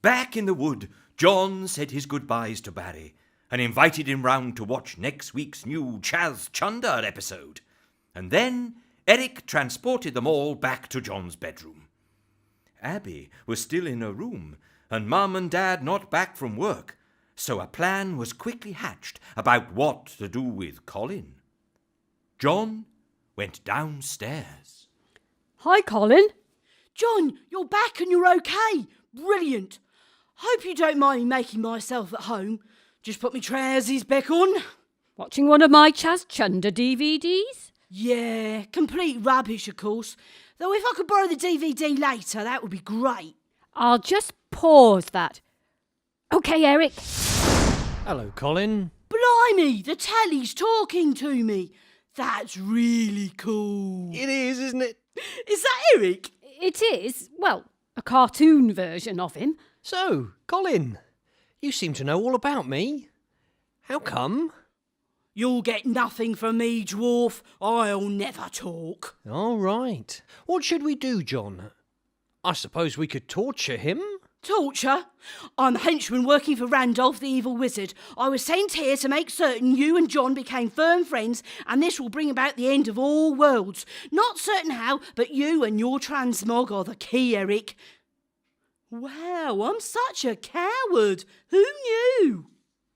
Back in the wood, John said his goodbyes to Barry and invited him round to watch next week's new Chaz Chunder episode. And then Eric transported them all back to John's bedroom. Abby was still in her room, and Mum and Dad not back from work, so a plan was quickly hatched about what to do with Colin. John went downstairs. Hi, Colin. John, you're back and you're okay. Brilliant. Hope you don't mind me making myself at home. Just put me trousers back on. Watching one of my Chaz Chunder DVDs? Yeah, complete rubbish, of course. Though if I could borrow the DVD later, that would be great. I'll just pause that. OK, Eric. Hello, Colin. Blimey, the telly's talking to me. That's really cool. It is, isn't it? Is that Eric? It is, well, a cartoon version of him. So, Colin, you seem to know all about me. How come? You'll get nothing from me, Dwarf. I'll never talk. All right. What should we do, John? I suppose we could torture him? Torture? I'm a henchman working for Randolph the Evil Wizard. I was sent here to make certain you and John became firm friends, and this will bring about the end of all worlds. Not certain how, but you and your transmog are the key, Eric. Wow, I'm such a coward. Who knew?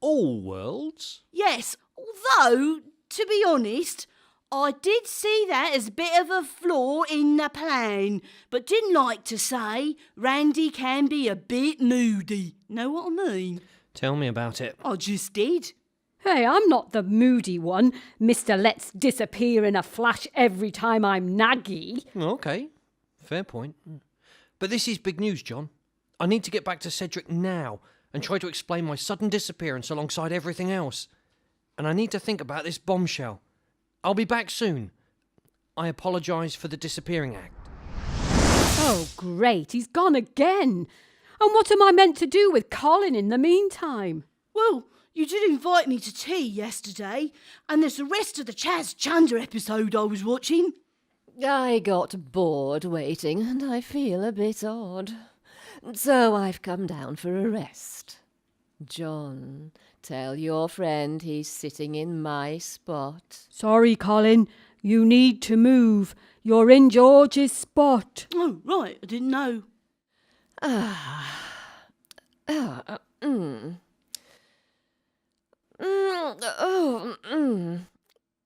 All worlds? Yes, although, to be honest, I did see that as a bit of a flaw in the plan, but didn't like to say Randy can be a bit moody. Know what I mean? Tell me about it. I just did. Hey, I'm not the moody one, Mr. Let's disappear in a flash every time I'm naggy. OK, fair point. But this is big news, John. I need to get back to Cedric now and try to explain my sudden disappearance alongside everything else. And I need to think about this bombshell. I'll be back soon. I apologise for the disappearing act. Oh, great, he's gone again. And what am I meant to do with Colin in the meantime? Well, you did invite me to tea yesterday, and there's the rest of the Chaz Chunder episode I was watching. I got bored waiting, and I feel a bit odd. So I've come down for a rest. John, tell your friend he's sitting in my spot. Sorry, Colin, you need to move. You're in George's spot. Oh, right, I didn't know.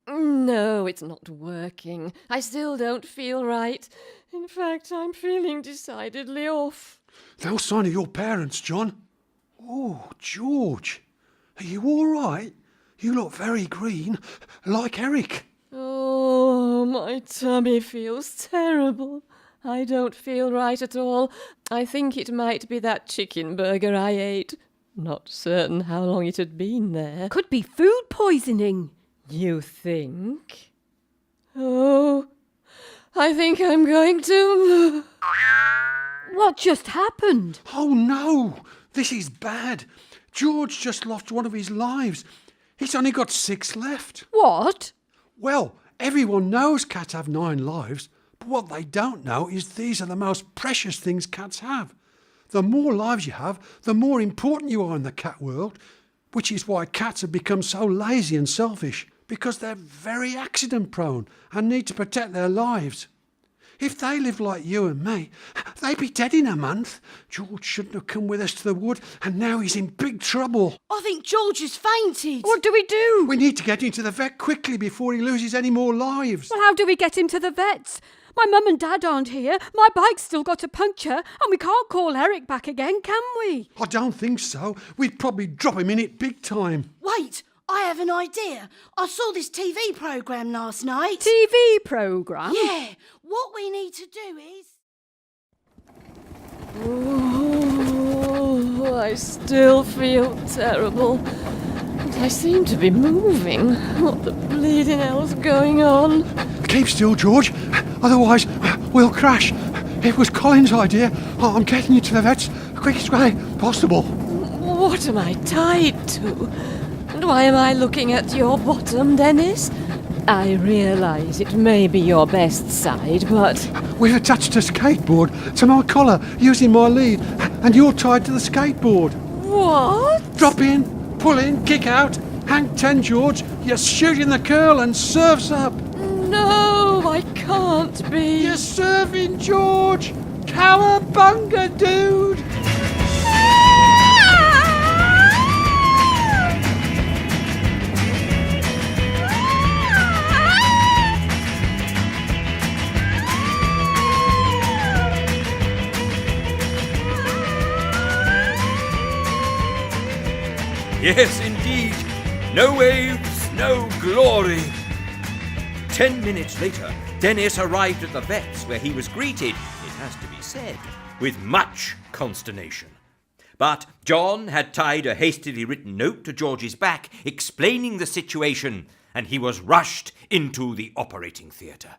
No, it's not working. I still don't feel right. In fact, I'm feeling decidedly off. No sign of your parents, John. Oh, George, are you all right? You look very green, like Eric. Oh, my tummy feels terrible. I don't feel right at all. I think it might be that chicken burger I ate. Not certain how long it had been there. Could be food poisoning. You think? Oh, I think I'm going to... What just happened? Oh no, this is bad. George just lost one of his lives. He's only got 6 left. What? Well, everyone knows cats have 9 lives, but what they don't know is these are the most precious things cats have. The more lives you have, the more important you are in the cat world, which is why cats have become so lazy and selfish, because they're very accident prone and need to protect their lives. If they lived like you and me, they'd be dead in a month. George shouldn't have come with us to the wood, and now he's in big trouble. I think George has fainted. What do we do? We need to get him to the vet quickly before he loses any more lives. Well, how do we get him to the vets? My mum and dad aren't here. My bike's still got a puncture, and we can't call Eric back again, can we? I don't think so. We'd probably drop him in it big time. Wait, I have an idea. I saw this TV programme last night. TV programme? Yeah, what we need to do is... Oh, I still feel terrible. And I seem to be moving. What the bleeding hell's going on? Keep still, George. Otherwise, we'll crash. It was Colin's idea. I'm getting you to the vets quickest way possible. What am I tied to? And why am I looking at your bottom, Dennis? I realise it may be your best side, but We've attached a skateboard to my collar using my lead, and you're tied to the skateboard. what? Drop in, pull in, kick out, hang 10, George. You're shooting the curl and surf's up. No, I can't be. You're surfing, George. Cowabunga, dude. Yes, indeed. No waves, no glory. 10 minutes later, Dennis arrived at the vet's where he was greeted, it has to be said, with much consternation. But John had tied a hastily written note to George's back explaining the situation, and he was rushed into the operating theatre.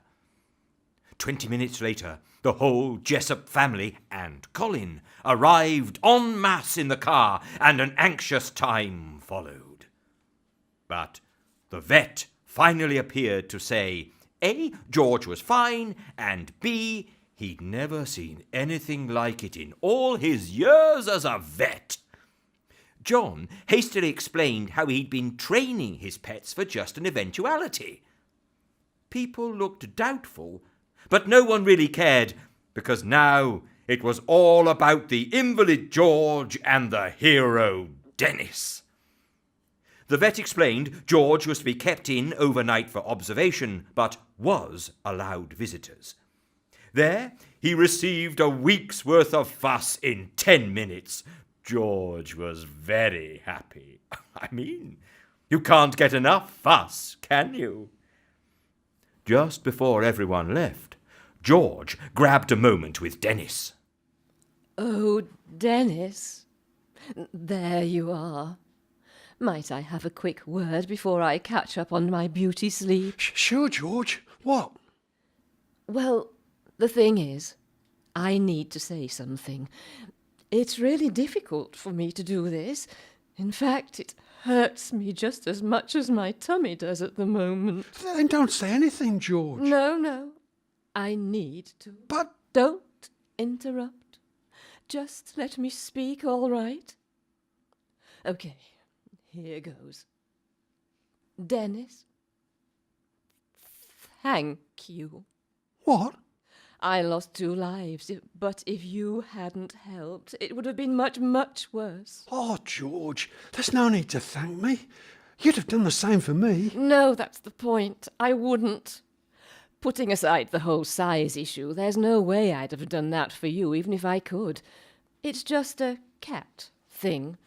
20 minutes later, the whole Jessop family and Colin arrived en masse in the car, and an anxious time followed. But the vet finally appeared to say, A, George was fine, and B, he'd never seen anything like it in all his years as a vet. John hastily explained how he'd been training his pets for just an eventuality. People looked doubtful, but no one really cared, because now it was all about the invalid George and the hero Dennis. The vet explained George was to be kept in overnight for observation, but was allowed visitors. There, he received a week's worth of fuss in 10 minutes. George was very happy. I mean, you can't get enough fuss, can you? Just before everyone left, George grabbed a moment with Dennis. Oh, Dennis. There you are. Might I have a quick word before I catch up on my beauty sleep? Sure, George. What? Well, the thing is, I need to say something. It's really difficult for me to do this. In fact, it hurts me just as much as my tummy does at the moment. Then don't say anything, George. No. I need to. But Don't interrupt. Just let me speak, all right? Okay, here goes. Dennis, thank you. what? I lost 2 lives, but if you hadn't helped, it would have been much, much worse. Oh, George, there's no need to thank me. You'd have done the same for me. No, that's the point. I wouldn't. Putting aside the whole size issue, there's no way I'd have done that for you, even if I could. It's just a cat thing.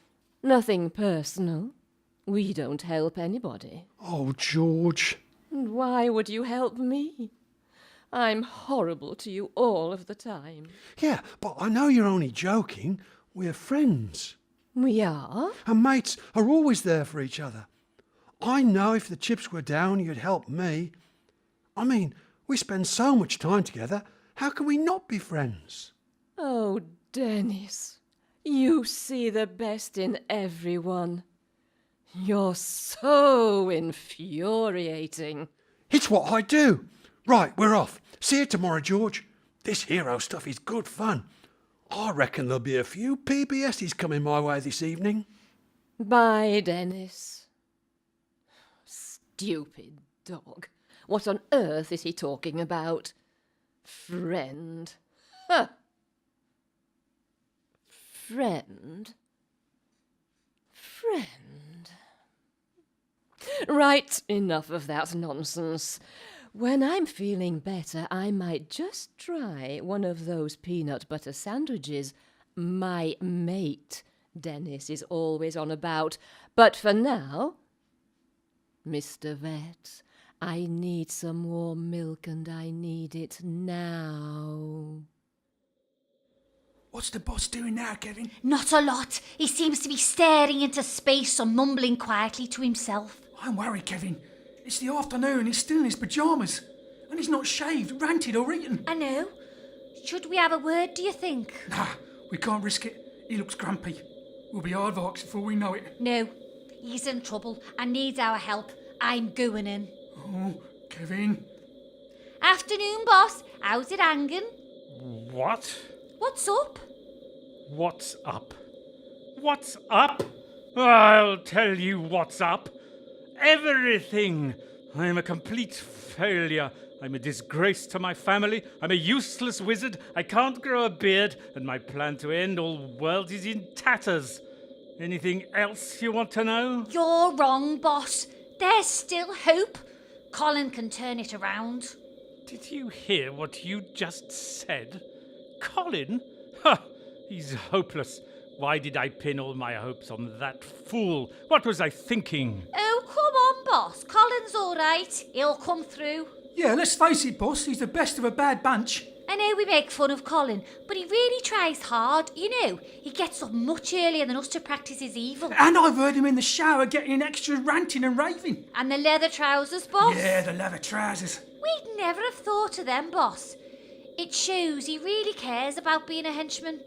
Nothing personal. We don't help anybody. Oh, George. And why would you help me? I'm horrible to you all of the time. Yeah, but I know you're only joking. We're friends. We are? And mates are always there for each other. I know if the chips were down, you'd help me. I mean, we spend so much time together. How can we not be friends? Oh, Dennis, you see the best in everyone. You're so infuriating. It's what I do. Right, we're off. See you tomorrow, George. This hero stuff is good fun. I reckon there'll be a few PBSs coming my way this evening. Bye, Dennis. Stupid dog. What on earth is he talking about? Friend. Huh. Friend? Friend? Right, enough of that nonsense. When I'm feeling better, I might just try one of those peanut butter sandwiches my mate Dennis is always on about. But for now, Mr. Vet, I need some warm milk and I need it now. What's the boss doing now, Kevin? Not a lot. He seems to be staring into space or mumbling quietly to himself. I'm worried, Kevin. It's the afternoon, he's still in his pyjamas. And he's not shaved, ranted or eaten. I know. Should we have a word, do you think? Nah, we can't risk it. He looks grumpy. We'll be aardvarks before we know it. No. He's in trouble and needs our help. I'm going in. Oh, Kevin. Afternoon, boss. How's it hanging? What? What's up? What's up? What's up? I'll tell you what's up. Everything. I'm a complete failure. I'm a disgrace to my family. I'm a useless wizard. I can't grow a beard, and my plan to end all worlds is in tatters. Anything else you want to know? You're wrong, boss. There's still hope. Colin can turn it around. Did you hear what you just said? Colin? Ha! He's hopeless. Why did I pin all my hopes on that fool? What was I thinking? Oh, come on, boss. Colin's all right. He'll come through. Yeah, let's face it, boss. He's the best of a bad bunch. I know we make fun of Colin, but he really tries hard. You know, he gets up much earlier than us to practice his evil. And I've heard him in the shower getting in extra ranting and raving. And the leather trousers, boss? Yeah, the leather trousers. We'd never have thought of them, boss. It shows he really cares about being a henchman.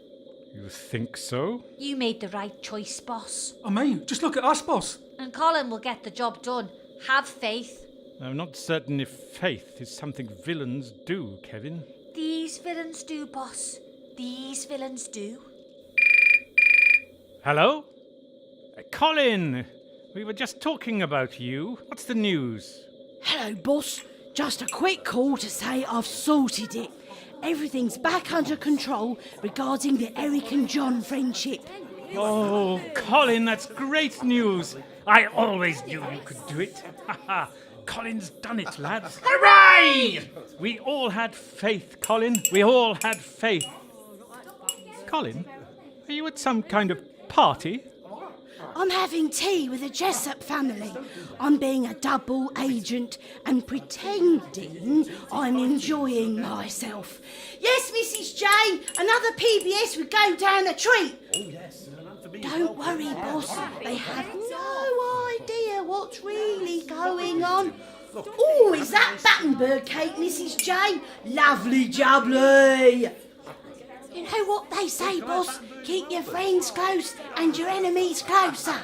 You think so? You made the right choice, boss. I mean, just look at us, boss. And Colin will get the job done. Have faith. I'm not certain if faith is something villains do, Kevin. These villains do, boss. These villains do. Hello? Colin! We were just talking about you. What's the news? Hello, boss. Just a quick call to say I've sorted it. Everything's back under control regarding the Eric and John friendship. Oh, Colin, that's great news. I always knew you could do it. Colin's done it, lads. Hooray! We all had faith, Colin. We all had faith. Colin, are you at some kind of party? I'm having tea with the Jessop family. I'm being a double agent and pretending I'm enjoying myself. Yes, Mrs. J, another PBS would go down a treat. Don't worry, boss. They have no idea what's really going on. Oh, is that Battenberg cake, Mrs. J? Lovely jubbly. You know what they say, boss? Keep your friends close and your enemies closer.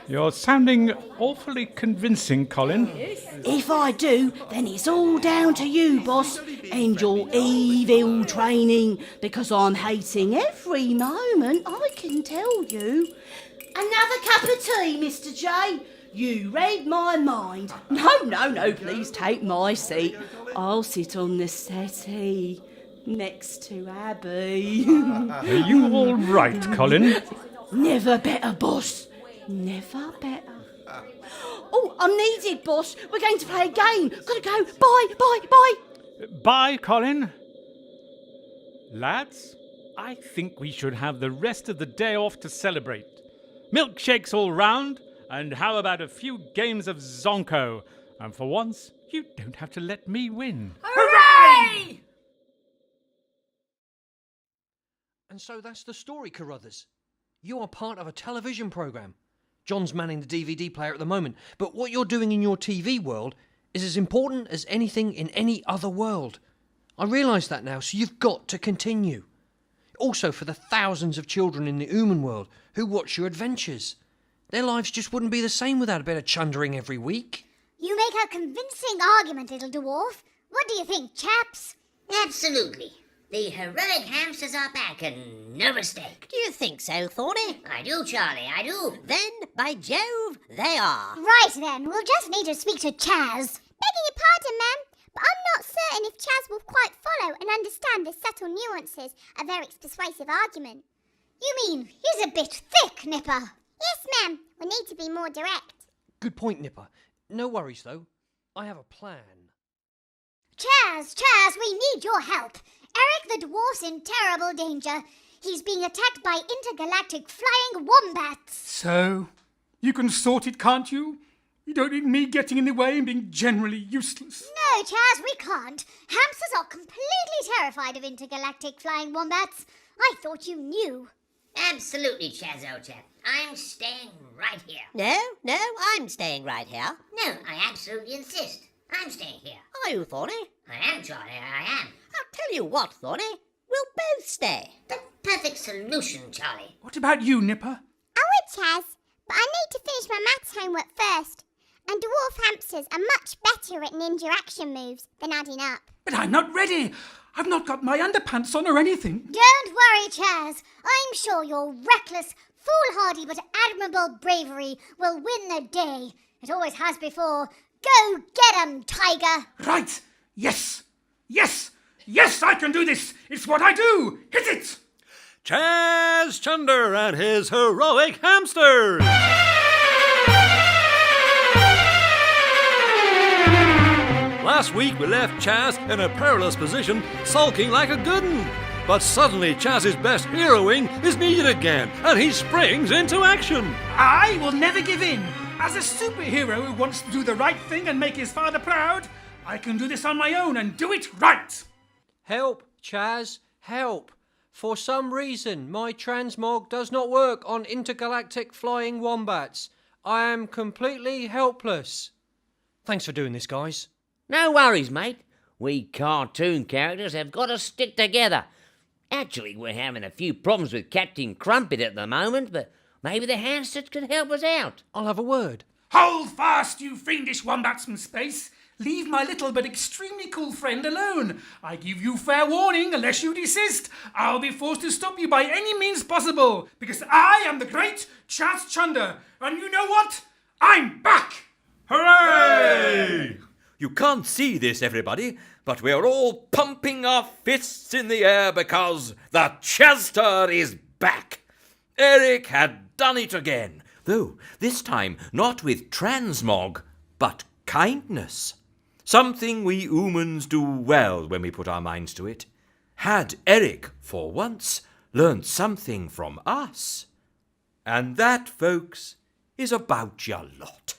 You're sounding awfully convincing, Colin. If I do, then it's all down to you, boss, and your evil training, because I'm hating every moment, I can tell you. Another cup of tea, Mr. J. You read my mind. No, please take my seat. I'll sit on the settee next to Abby. Are you all right, Colin? Never better, boss. Never better. Oh, I'm needed, boss. We're going to play a game. Gotta go. Bye. Bye, Colin. Lads, I think we should have the rest of the day off to celebrate. Milkshakes all round, and how about a few games of Zonko? And for once, you don't have to let me win. Hooray! And so that's the story, Carruthers. You are part of a television programme. John's manning the DVD player at the moment, but what you're doing in your TV world is as important as anything in any other world. I realise that now, so you've got to continue. Also for the thousands of children in the Ooman world who watch your adventures. Their lives just wouldn't be the same without a bit of chundering every week. You make a convincing argument, little dwarf. What do you think, chaps? Absolutely. The heroic hamsters are back and no mistake. Do you think so, Thorny? I do, Charlie, I do. Then, by Jove, they are. Right then, we'll just need to speak to Chaz. Begging your pardon, ma'am, but I'm not certain if Chaz will quite follow and understand the subtle nuances of Eric's persuasive argument. You mean he's a bit thick, Nipper? Yes, ma'am. We need to be more direct. Good point, Nipper. No worries, though. I have a plan. Chaz, we need your help. Eric the dwarf's in terrible danger. He's being attacked by intergalactic flying wombats. So, you can sort it, can't you? You don't need me getting in the way and being generally useless. No, Chaz, we can't. Hamsters are completely terrified of intergalactic flying wombats. I thought you knew. Absolutely, Chaz, old chap. I'm staying right here. No, I'm staying right here. No, I absolutely insist. I'm staying here. Are you, Thorny? I am, Charlie, I am. I'll tell you what, Thorny. We'll both stay. The perfect solution, Charlie. What about you, Nipper? I would, Chaz, but I need to finish my maths homework first. And dwarf hamsters are much better at ninja action moves than adding up. But I'm not ready. I've not got my underpants on or anything. Don't worry, Chaz. I'm sure your reckless, foolhardy but admirable bravery will win the day. It always has before. Go get 'em, tiger. Right. Yes. Yes. Yes, I can do this. It's what I do. Hit it. Chaz Chunder and his heroic hamsters! Last week we left Chaz in a perilous position, sulking like a good 'un. But suddenly Chaz's best heroing is needed again, and he springs into action. I will never give in. As a superhero who wants to do the right thing and make his father proud, I can do this on my own and do it right. Help, Chaz, help. For some reason, my transmog does not work on intergalactic flying wombats. I am completely helpless. Thanks for doing this, guys. No worries, mate. We cartoon characters have got to stick together. Actually, we're having a few problems with Captain Crumpet at the moment, but maybe the hamsters could help us out. I'll have a word. Hold fast, you fiendish wombats from space. Leave my little but extremely cool friend alone. I give you fair warning, unless you desist, I'll be forced to stop you by any means possible, because I am the great Chaz Chunder, and you know what? I'm back! Hooray! You can't see this, everybody, but we're all pumping our fists in the air because the Chazster is back. Eric had done it again, though this time not with transmog, but kindness. Something we humans do well when we put our minds to it. Had Eric, for once, learned something from us? And that, folks, is about your lot.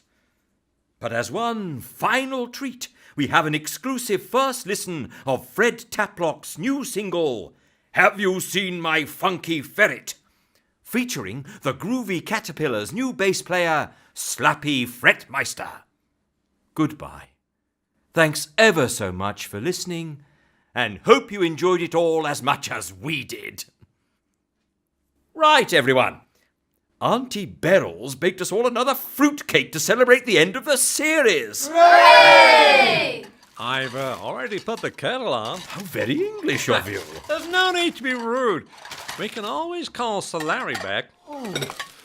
But as one final treat, we have an exclusive first listen of Fred Taplock's new single, Have You Seen My Funky Ferret? Featuring the groovy Caterpillar's new bass player, Slappy Fretmeister. Goodbye. Thanks ever so much for listening, and hope you enjoyed it all as much as we did. Right, everyone. Auntie Beryl's baked us all another fruitcake to celebrate the end of the series. Hooray! I've already put the kettle on. How very English of you. There's no need to be rude. We can always call Sir Larry back. Oh,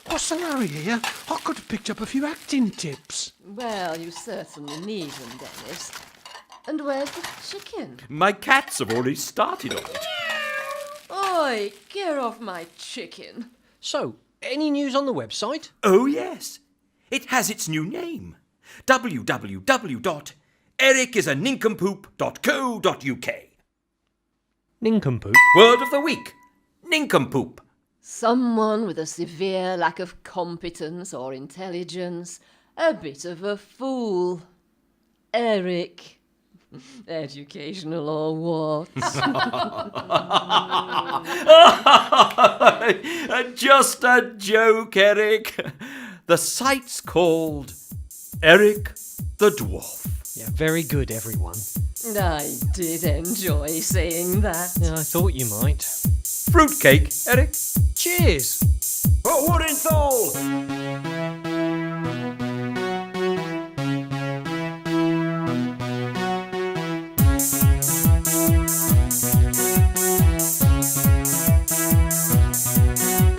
what's the Larry here? I could have picked up a few acting tips. Well, you certainly need them, Dennis. And where's the chicken? My cats have already started on it. Oi, get off my chicken. So, any news on the website? Oh, yes. It has its new name. www.ericisanincompooп.co.uk. Nincompoop? Word of the week. Nincompoop. Someone with a severe lack of competence or intelligence. A bit of a fool. Eric. Educational or what? Just a joke, Eric. The site's called Eric the Dwarf. Yeah, very good, everyone. I did enjoy saying that. Yeah, I thought you might. Fruitcake, Eric. Cheers! Oh, Woodenthal!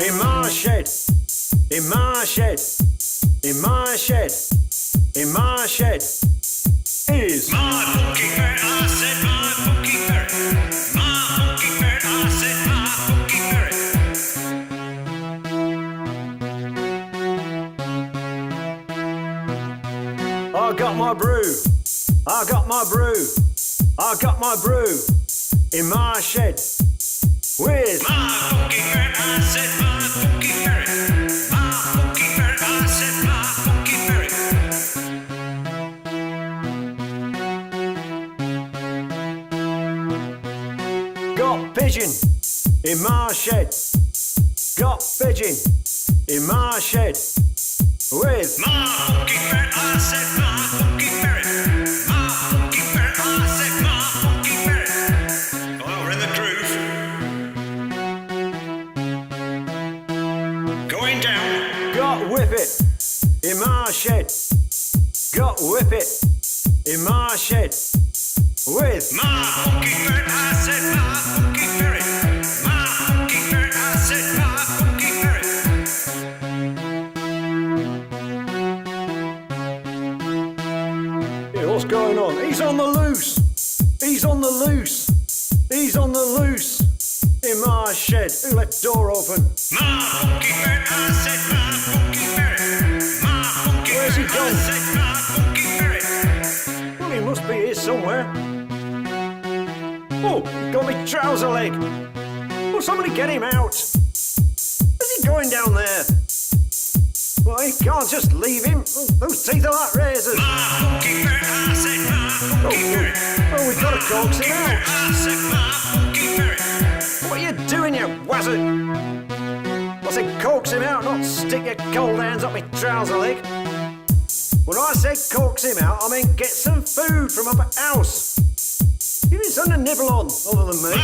In my shed, in my shed, in my shed is my funky ferret. I said my funky ferret. My funky ferret. I said my funky ferret. I got my brew, I got my brew, I got my brew in my shed with my funky ferret. I said my funky ferret. Got pigeon in my shed. Got pigeon in my shed with my funky ferret. I said my funky ferret. My funky ferret. I said my funky ferret. Oh, we're in the groove. Going down. Got whippet in my shed. got whippet in my shed with my funky ferret. I said my funky ferret. My funky ferret. I said my funky ferret. Yeah, what's going on? He's on the loose. He's on the loose. He's on the loose in my shed. Who left the door open? My funky ferret. I said my funky ferret. My funky Where's he ferret. I gone? said my funky ferret. Well, he must be here somewhere. Oh, he got me trouser leg. Will somebody get him out? Where's he going down there? Well, he can't just leave him. Those teeth are like razors. My funky ferret. I said my funky ferret. Oh, we've got to coax him out. I said my funky ferret. What are you doing, you wazzard? I said coax him out, not stick your cold hands up my trouser leg. When I said coax him out, I mean get some food from up at house. Give him something to nibble on, other than me.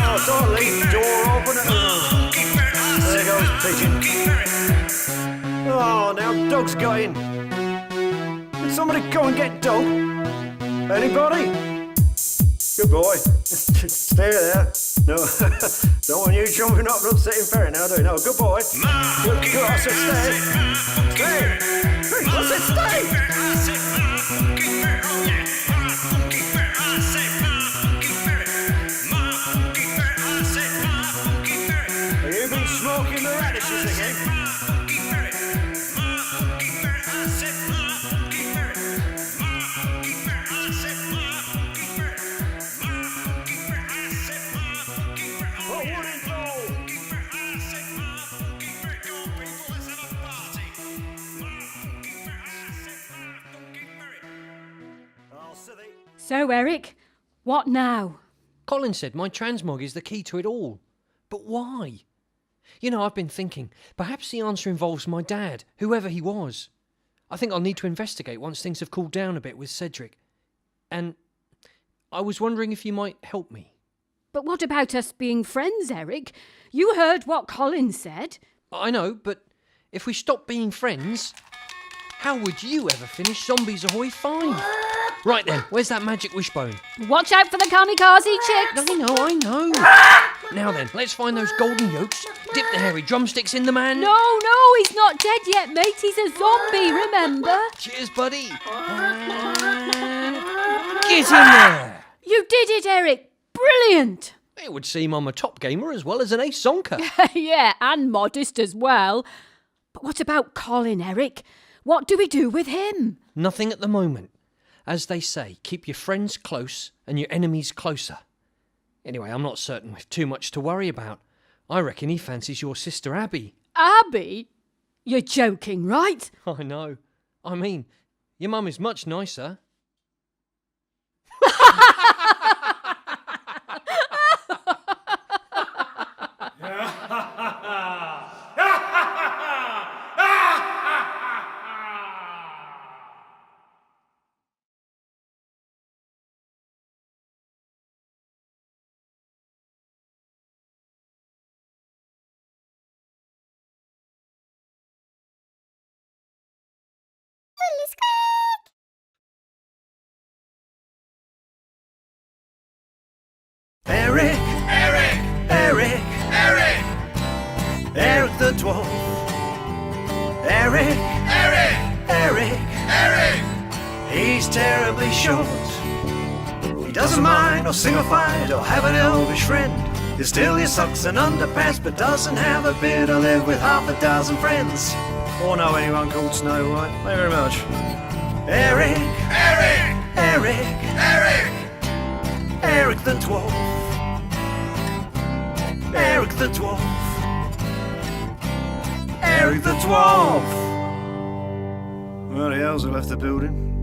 Oh, don't leave the door open at all. There goes Pigeon. Oh, now Dog's got in. Can somebody go and get Dog? Anybody? Good boy. Stay there. No, don't want you jumping up and upsetting Ferret now, do you? No, good boy. Good, I said stay. Stay. Hey, I said stay. Have you been smoking the radishes again? So, Eric, what now? Colin said my transmog is the key to it all. But why? You know, I've been thinking, perhaps the answer involves my dad, whoever he was. I think I'll need to investigate once things have cooled down a bit with Cedric. And I was wondering if you might help me. But what about us being friends, Eric? You heard what Colin said. I know, but if we stop being friends, how would you ever finish Zombies Ahoy 5? Right then, where's that magic wishbone? Watch out for the kamikaze chicks! I know. Now then, let's find those golden yolks, dip the hairy drumsticks in them and... No, he's not dead yet, mate. He's a zombie, remember? Cheers, buddy. And... get in there! You did it, Eric. Brilliant. It would seem I'm a top gamer as well as an ace sonker. Yeah, and modest as well. But what about Colin, Eric? What do we do with him? Nothing at the moment. As they say, keep your friends close and your enemies closer. Anyway, I'm not certain we've too much to worry about. I reckon he fancies your sister Abby. Abby? You're joking, right? I know. I mean, your mum is much nicer. Eric the Dwarf. Eric. He's terribly short. He doesn't mind or sing or fight or have an elvish friend. He still he sucks an underpants but doesn't have a beard or live with half a dozen friends. Or know anyone called Snow White. Thank you very much. Eric the Dwarf. Eric the Dwarf. Eric the Dwarf! Well, the elves have left the building.